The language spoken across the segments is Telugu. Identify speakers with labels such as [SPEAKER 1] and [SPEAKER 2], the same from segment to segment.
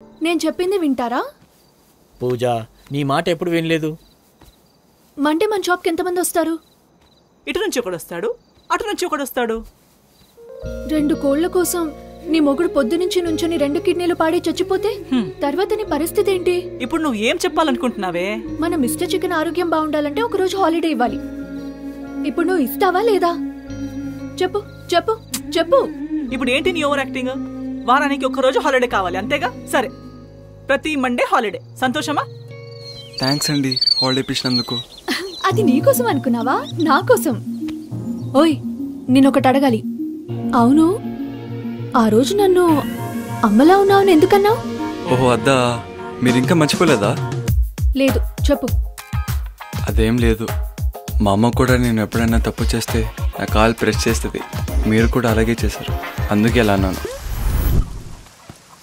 [SPEAKER 1] నేను చెప్పింది వింటారా?
[SPEAKER 2] పూజ, నీ మాట ఎప్పుడు వినలేదు.
[SPEAKER 1] మంటే మన షాప్కి ఎంతమంది వస్తారు?
[SPEAKER 3] ఇటు నుంచి ఒకడు వస్తాడు, అటు నుంచి ఒకడు వస్తాడు.
[SPEAKER 1] 2 కోళ్ల కోసం నీ మొగుడు పొద్దునుంచి నుంచొని 2 కిడ్నీలు పాడి చచ్చిపోతే తర్వాత నీ పరిస్థితి ఏంటి?
[SPEAKER 3] ఇప్పుడు నువ్వు ఏం చెప్పాలనుకుంటున్నావే?
[SPEAKER 1] మన మిస్టర్ చికెన్ ఆరోగ్యం బాగుండాలంటే ఒక రోజు హాలిడే ఇవ్వాలి. ఇప్పుడు నువ్వు ఇస్తావా లేదా? చెప్పు చెప్పు చెప్పు.
[SPEAKER 3] ఇప్పుడు ఏంటి నీ ఓవర్ యాక్టింగ్? వారానికి ఒక్క రోజు హాలిడే కావాలి అంతేగా? సరే, ప్రతి మండే హాలిడే. సంతోషమా?
[SPEAKER 4] థ్యాంక్స్ అండి హాలిడే ఇప్పించినందుకు.
[SPEAKER 1] అది నీకోసం అనుకున్నావా? నా కోసం. ఓయ్, నేనొకటి అడగాలి. అవును, ఆ రోజు నన్ను అమ్మలా ఉన్నావని ఎందుకన్నావు?
[SPEAKER 4] ఓహో అద్దా, మీరింకా మర్చిపోలేదా?
[SPEAKER 1] లేదు, చెప్పు.
[SPEAKER 4] అదేం లేదు, మా అమ్మ కూడా నేను ఎప్పుడైనా తప్పు చేస్తే నా కాల్ ప్రెస్ చేస్తుంది. మీరు కూడా అలాగే చేశారు, అందుకే అలా అన్నాను.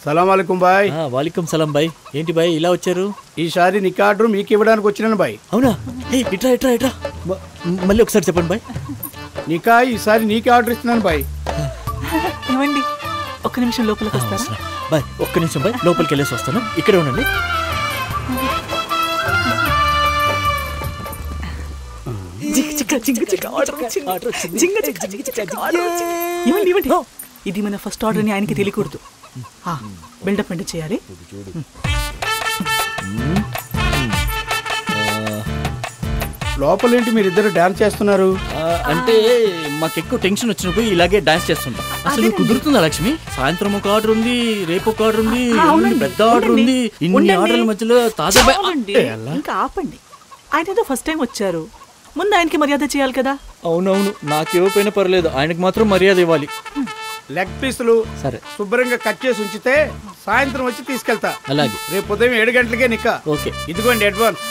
[SPEAKER 5] సలాం అలైకుం బాయ్.
[SPEAKER 2] వాలేకుం సలాం బాయ్. ఏంటి బాయ్ ఇలా వచ్చారు?
[SPEAKER 5] ఈసారి నికా ఆర్డర్ మీకు ఇవ్వడానికి వచ్చినాను బాయ్.
[SPEAKER 2] అవునా? ఇట్రా ఇట్రా ఇట్రా, మళ్ళీ ఒకసారి చెప్పండి బాయ్.
[SPEAKER 5] నికా ఈసారి నీకే ఆర్డర్ ఇస్తున్నాను బాయ్.
[SPEAKER 3] ఏమండి, ఒక్క నిమిషం లోపలికి వస్తారా?
[SPEAKER 2] బాయ్, ఒక్క నిమిషం బాయ్, లోపలికి వెళ్ళేసి వస్తాను. ఇక్కడే ఉండండి.
[SPEAKER 3] ఇది మన ఫస్ట్ ఆర్డర్ అని ఆయనకి తెలియకూడదు. బిల్డప్ అంటే చేయాలి.
[SPEAKER 5] లోపలేంటి మీరిద్దరు డాన్స్ చేస్తున్నారు?
[SPEAKER 2] అంటే మాకెక్కువ టెన్షన్ వచ్చినప్పుడు ఇలాగే డాన్స్ చేస్తుంటాం. అసలు కుదురుతుందా లక్ష్మి? సాయంత్రం ఒక ఆర్డర్ ఉంది, రేపు ఒక ఆర్డర్ ఉంది, పెద్ద ఆర్డర్ ఉంది. ఇన్ని ఆర్డర్ల మధ్యలో తాజా
[SPEAKER 3] ఇంకా ఆపండి. ఆయన ఏదో ఫస్ట్ టైం వచ్చారు, ముందు ఆయనకి మర్యాద చేయాలి కదా.
[SPEAKER 2] అవునవును, నాకేమైనా పర్లేదు, ఆయనకు మాత్రం మర్యాద ఇవ్వాలి.
[SPEAKER 5] లెగ్ పీసులు
[SPEAKER 2] సరే
[SPEAKER 5] శుభ్రంగా కట్ చేసి ఉంచితే సాయంత్రం వచ్చి తీసుకెళ్తా.
[SPEAKER 2] అలాగే.
[SPEAKER 5] రేపు ఉదయం 7 గంటలకే నికా.
[SPEAKER 2] ఓకే,
[SPEAKER 5] ఇదిగోండి అడ్వాన్స్.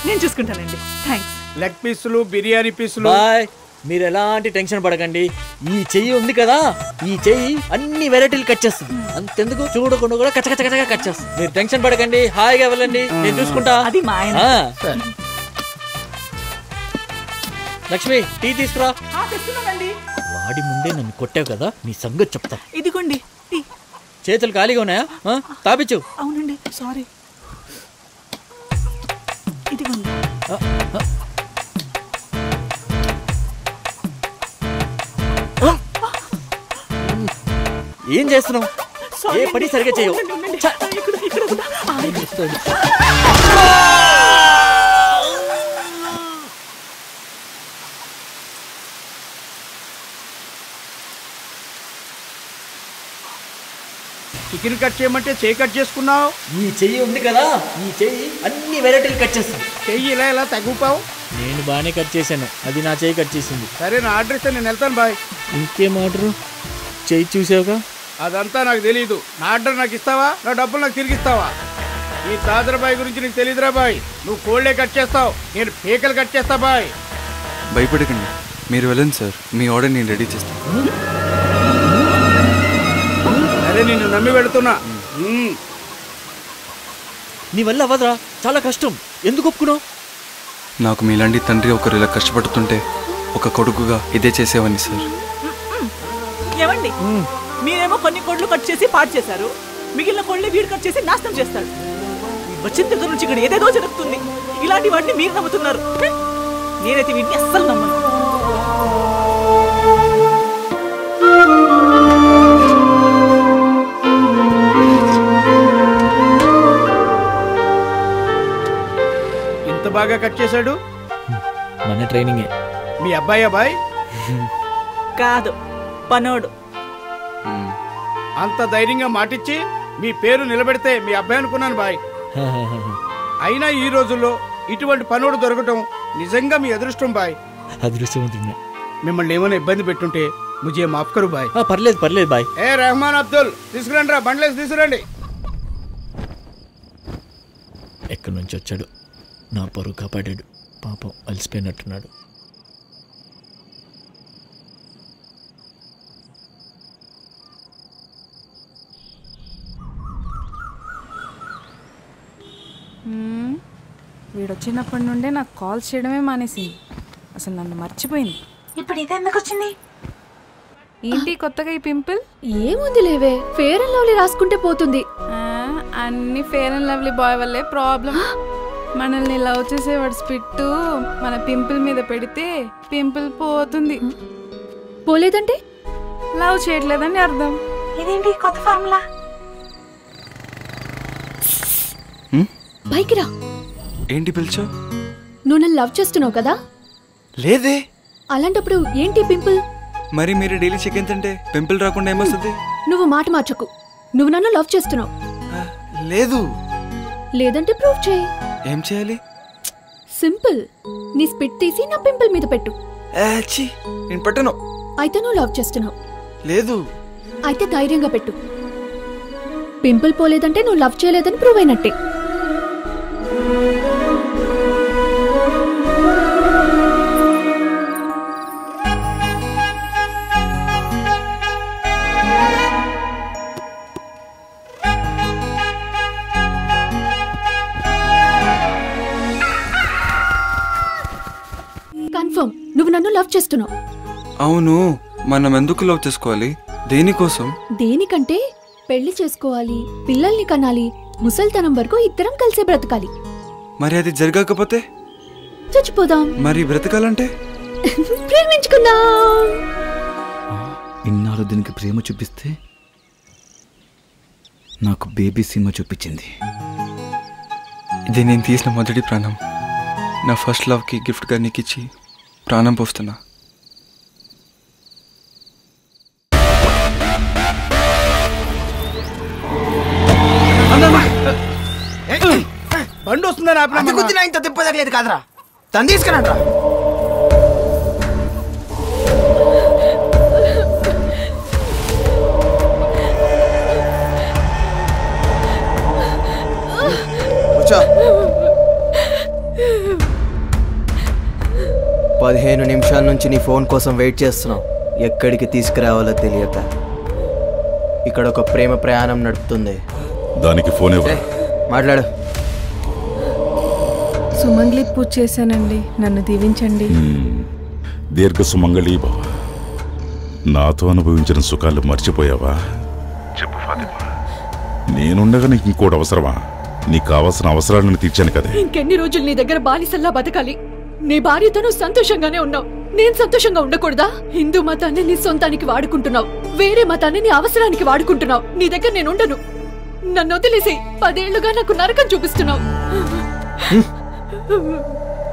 [SPEAKER 3] నేను చూసుకుంటానండి. థ్యాంక్స్.
[SPEAKER 5] లెగ్ పీసులు, బిర్యానీ పీసులు.
[SPEAKER 2] బాయ్, మీరు ఎలాంటి టెన్షన్ పడకండి. ఈ చెయ్యి ఉంది కదా, ఈ చెయ్యి అన్ని వెరైటీలు కట్ చేస్తుంది. అంతెందుకు చూడకుండా కూడా కచ్చ కచ్చ కచ్చగా కట్ చేస్తుంది. మీరు టెన్షన్ పడకండి, హాయిగా వెళ్ళండి, నేను చూసుకుంటా.
[SPEAKER 3] అది మా ఆయన.
[SPEAKER 2] లక్ష్మి, టీ తీసుకురా.
[SPEAKER 3] తెస్తున్నానండి.
[SPEAKER 2] వాడి ముందే నన్ను కొట్టావు కదా, నీ సంగతి చెప్తా.
[SPEAKER 3] ఇదిగోండి టీ.
[SPEAKER 2] చేతులు ఖాళీగా ఉన్నాయా? తాపించు.
[SPEAKER 3] అవునండి, సారీ. ఇదిగోండి.
[SPEAKER 2] ఏం చేస్తున్నావు? ఏ పని సరిగా చేయవు.
[SPEAKER 5] చికెన్ కట్ చేయమంటే చెయ్యి కట్ చేసుకున్నావు.
[SPEAKER 2] ఈ చెయ్యి ఉంది కదా, ఈ చెయ్యి అన్ని వెరైటీలు కట్ చేస్తాను.
[SPEAKER 5] చెయ్యి ఇలా ఇలా తగ్గుపావు.
[SPEAKER 2] నేను బాగానే కట్ చేశాను, అది నా చెయ్యి కట్ చేసింది.
[SPEAKER 5] సరే, నా ఆర్డర్ ఇస్తే నేను వెళ్తాను బాయ్.
[SPEAKER 2] ఇంకేం ఆర్డరు? చెయ్యి చూసావుగా?
[SPEAKER 5] అదంతా నాకు తెలీదు. నా ఆర్డర్ నాకు ఇస్తావా, నా డబ్బులు నాకు తిరిగి ఇస్తావా? ఈ దాదర్ బాయ్ గురించి నీకు తెలీదురా బాయ్. నువ్వు కోళ్ళే కట్ చేస్తావు, నేను పీకలు కట్ చేస్తా బాయ్.
[SPEAKER 4] భయపడకండి, మీరు వెళ్ళండి సార్, మీ ఆర్డర్ నేను రెడీ చేస్తాను.
[SPEAKER 5] అరే, నిన్ను నమ్మి వెళుతున్నా.
[SPEAKER 2] నీ వల్ల అవ్వదురా, చాలా కష్టం. ఎందుకు ఒప్పుకున్నావు?
[SPEAKER 4] నాకు మీలాంటి తండ్రి ఒకరు ఇలా కష్టపడుతుంటే ఒక కొడుకుగా ఇదే చేసేవాడిని సార్.
[SPEAKER 3] ఏమండి, మీరేమో కొన్ని కోళ్ళు కట్ చేసి పాడు చేశారు, మిగిలిన కోళ్ళని వీడు కట్ చేసి నాశనం చేస్తాడు. వచ్చిన దగ్గర నుంచి ఇక్కడ ఏదేదో జరుగుతుంది. ఇలాంటి వాటిని మీరు నమ్ముతున్నారు. నేనైతే వీటిని అస్సలు నమ్మను.
[SPEAKER 5] ఇంత బాగా కట్ చేశాడు.
[SPEAKER 2] మన ట్రైనింగే.
[SPEAKER 5] మీ అబ్బాయి బాయ్?
[SPEAKER 3] కాదు, పనోడు.
[SPEAKER 5] అంత ధైర్యంగా మాటిచ్చి మీ పేరు నిలబెడితే మీ అబ్బాయి అనుకున్నాను బాయ్. అయినా ఈ రోజుల్లో ఇటువంటి పనోడు దొరకటం నిజంగా మీ అదృష్టం బాయ్.
[SPEAKER 2] అదృష్టం.
[SPEAKER 5] మిమ్మల్ని ఏమైనా ఇబ్బంది పెట్టుంటే ముజే మాఫ్ కరు బాయ్.
[SPEAKER 2] పర్లేదు పర్లేదు బాయ్.
[SPEAKER 5] ఏ రెహమాన్ అబ్దుల్, తీసుకురండి రా, బండ్లేసి తీసుకురండి.
[SPEAKER 2] ఎక్కడి నుంచి వచ్చాడు? నా పరువు కాపాడాడు. పాపం అలసిపోయినట్టున్నాడు.
[SPEAKER 6] వీడొచ్చినప్పటి నుండే నాకు కాల్స్ చేయడమే మానేసింది. అసలు నన్ను మర్చిపోయింది.
[SPEAKER 7] ఇప్పుడు ఇది ఎందుకు వచ్చింది?
[SPEAKER 6] ఏంటి కొత్తగా ఈ పింపుల్?
[SPEAKER 1] ఏముంది లేవే, ఫేర్ అండ్ లవ్లీ రాసుకుంటే పోతుంది.
[SPEAKER 6] అన్ని ఫేర్ అండ్ లవ్లీ బాయ్ వల్లే ప్రాబ్లం. మనల్ని లవ్ చేసేవాడు స్పిట్టు మన పింపుల్ మీద పెడితే పింపుల్ పోతుంది.
[SPEAKER 1] పోలేదంటే
[SPEAKER 6] లవ్ చేయట్లేదని అర్థం.
[SPEAKER 3] ఇదేంటి కొత్త ఫార్ములా?
[SPEAKER 1] పైకి రా.
[SPEAKER 4] ఏంటి పిలిచా?
[SPEAKER 1] నువ్వు నన్ను లవ్ చేస్తున్నావు కదా?
[SPEAKER 4] లేదే.
[SPEAKER 1] అలాంటప్పుడు ఏంటి పింపుల్?
[SPEAKER 4] మరి మీరు డైలీ చికెన్ తింటే పింపుల్ రాకుండా ఏమొస్తుంది?
[SPEAKER 1] నువ్వు మాట మార్చకు. నువ్వు నన్ను లవ్ చేస్తున్నావు.
[SPEAKER 4] లేదు.
[SPEAKER 1] లేదంటే ప్రూవ్ చేయి.
[SPEAKER 4] ఏం చేయాలి?
[SPEAKER 1] సింపుల్. నీ స్పిట్ తీసి నా పింపుల్ మీద పెట్టు.
[SPEAKER 4] నేను పెట్టను.
[SPEAKER 1] అయితే నువ్వు లవ్ చేస్తున్నావు.
[SPEAKER 4] లేదు.
[SPEAKER 1] అయితే ధైర్యంగా పెట్టు. పింపుల్ పోలేదంటే నువ్వు లవ్ చేయలేదని ప్రూవ్ అయినట్టే. కన్ఫర్మ్ నువ్వు నన్ను లవ్ చేస్తున్నావు.
[SPEAKER 4] అవును, మనం ఎందుకు లవ్ చేసుకోవాలి? దేనికోసం?
[SPEAKER 1] దేనికంటే పెళ్లి చేసుకోవాలి, పిల్లల్ని కనాలి, ముసల్తనం వరకు ఇద్దరం కలిసే బ్రతకాలి.
[SPEAKER 4] మరి అది జరగకపోతే
[SPEAKER 1] చచ్చిపోదాం.
[SPEAKER 4] మరి బ్రతకాలంటే
[SPEAKER 1] ప్రేమించుకుందాం.
[SPEAKER 7] ఇన్నాళ్ళు దీనికి ప్రేమ చూపిస్తే నాకు బేబీ సీమ చూపించింది.
[SPEAKER 4] ఇది నేను తీసిన మొదటి ప్రాణం. నా ఫస్ట్ లవ్కి గిఫ్ట్గా నీకు ఇచ్చి ప్రాణం పోస్తున్నా.
[SPEAKER 5] బండి వస్తుందని
[SPEAKER 8] ఇంత తిప్పదగలేదు కాదురా, తను తీసుకున్నాడ్రా. కూర్చో. 15 నిమిషాల నుంచి నీ ఫోన్ కోసం వెయిట్ చేస్తున్నావు. ఎక్కడికి తీసుకురావాలో తెలియక ఇక్కడ ఒక ప్రేమ ప్రయాణం నడుపుతుంది.
[SPEAKER 9] దానికి ఫోన్
[SPEAKER 8] మాట్లాడు.
[SPEAKER 6] సుమంగ్లి పూజ చేశానండి, నన్ను దీవించండి.
[SPEAKER 9] దీర్ఘ సుమంగళి బావ. నాతో అనుభవించిన సుఖాలు మర్చిపోయావా? చెప్పు ఫాతిమా, నేనుండగా నీకు ఇంకోటి అవసరమా? నీకు కావాల్సిన అవసరాలను తీర్చాను కదా.
[SPEAKER 1] ఇంకెన్ని రోజులు నీ దగ్గర బానిసల్లా బతకాలి? నీ భార్యతో నువ్వు సంతోషంగానే ఉన్నావు, నేను సంతోషంగా ఉండకూడదా? హిందూ మతాన్ని నీ సొంతానికి వాడుకుంటున్నావు, వేరే మతాన్ని నీ అవసరానికి వాడుకుంటున్నావు. నీ దగ్గర నేను ఉండను, నన్ను వదిలేసి 10 ఏళ్లుగా నాకు నరకం చూపిస్తున్నావు.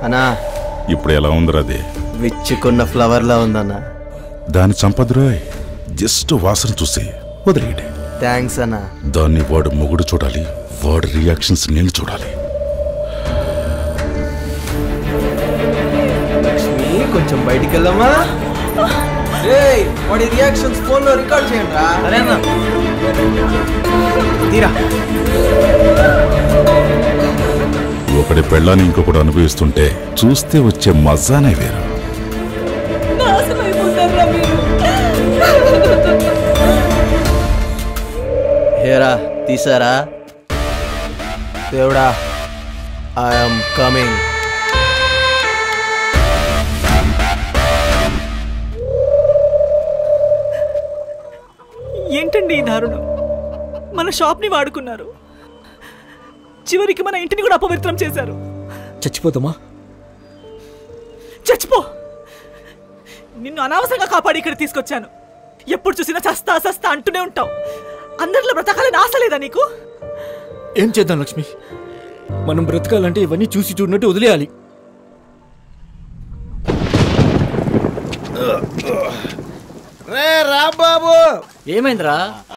[SPEAKER 8] అన్నా
[SPEAKER 9] ఇప్పుడు ఎలా ఉందిరా? అది
[SPEAKER 8] విచ్చుకున్న ఫ్లవర్ లా ఉందన్నా.
[SPEAKER 9] దాని చంపదురాయ్, జస్ట్ వాసన చూసి వదిలేయండి.
[SPEAKER 8] థ్యాంక్స్ అన్నా.
[SPEAKER 9] దాన్ని వాడు మొగుడు చూడాలి, వాడి రియాక్షన్స్ నేను చూడాలి.
[SPEAKER 8] లక్ష్మి కొంచెం బయటికి వెళ్దామా? వాడి రియాక్షన్స్ ఫోన్ లో రికార్డ్ చేయండి రా. తీరా.
[SPEAKER 9] ఒకటి పెళ్ళాన్ని ఇంకొకటి అనుభవిస్తుంటే చూస్తే వచ్చే మజానే వేరు.
[SPEAKER 8] హేరా తీసారా? దేవుడా, ఐఎమ్ కమింగ్.
[SPEAKER 3] ఏంటండి ఈ దారుణం? మన షాప్ ని వాడుకున్నారు, చివరికి మన ఇంటిని కూడా అపవిత్రం చేశారు.
[SPEAKER 2] చచ్చిపోతామా?
[SPEAKER 3] చచ్చిపో. నిన్ను అనవసరంగా కాపాడి ఇక్కడ తీసుకొచ్చాను. ఎప్పుడు చూసినా సస్తా సస్తా అంటూనే ఉంటావు. అందరిలో బ్రతకాలని ఆశ లేదా నీకు?
[SPEAKER 2] ఏం చేద్దాం లక్ష్మి? మనం బ్రతకాలంటే ఇవన్నీ చూసి చూడనట్టు వదిలేయాలి.
[SPEAKER 5] రే రాంబాబు,
[SPEAKER 2] ఏమైందిరా?